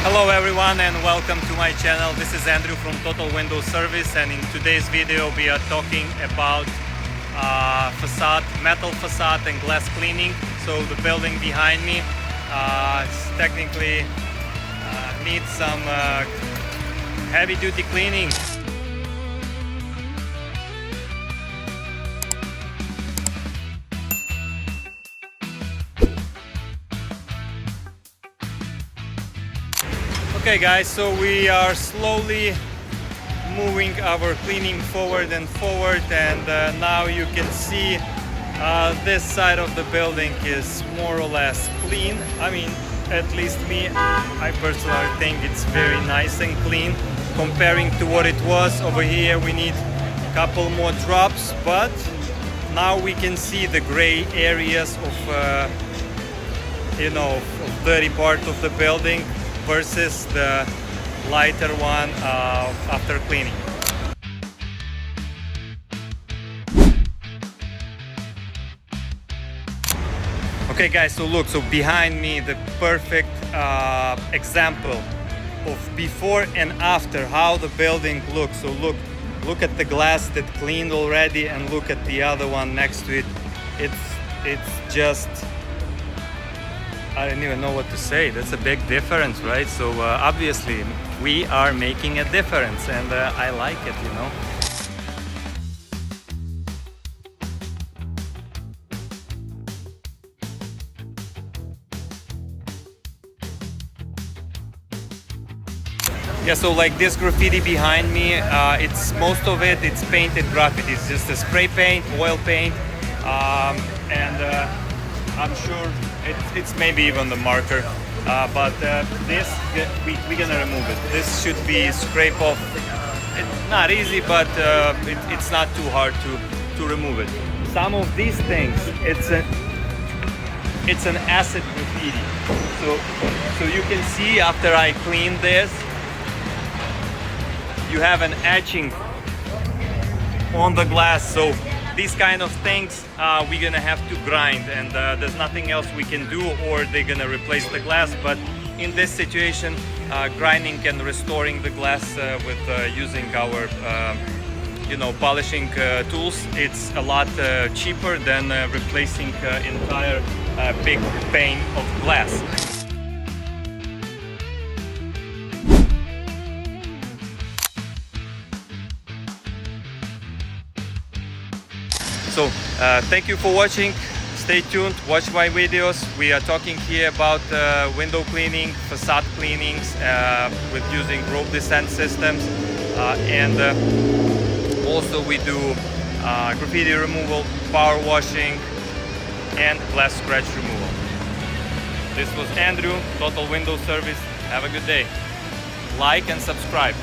Hello everyone and welcome to my channel. This is Andrew from Total Window Service, and in today's video we are talking about facade, metal facade and glass cleaning. So the building behind me technically needs some heavy duty cleaning. Okay guys, so we are slowly moving our cleaning forward and forward, and now you can see this side of the building is more or less clean. I mean, at least me, I personally think it's very nice and clean comparing to what it was. Over here we need a couple more drops, but now we can see the gray areas of of dirty part of the building versus the lighter one after cleaning. Okay guys, so look, so behind me the perfect example of before and after, how the building looks. So look at the glass that cleaned already, and look at the other one next to it. It's just, I don't even know what to say. That's a big difference, right? So obviously we are making a difference, and I like it, you know. Yeah, so like this graffiti behind me, it's most of it's painted graffiti. It's just a spray paint, oil paint, and I'm sure it's maybe even the marker, but this we're gonna remove it. This should be scrape off. It's not easy, but it's not too hard to remove it. Some of these things, it's an acid graffiti. So you can see after I clean this, you have an etching on the glass. So these kind of things we're gonna have to grind, and there's nothing else we can do, or they're gonna replace the glass. But in this situation, grinding and restoring the glass with using our polishing tools, it's a lot cheaper than replacing entire big pane of glass. So thank you for watching. Stay tuned, watch my videos. We are talking here about window cleaning, facade cleanings with using rope descent systems, and also we do graffiti removal, power washing, and glass scratch removal. This was Andrew, Total Window Service. Have a good day. Like and subscribe.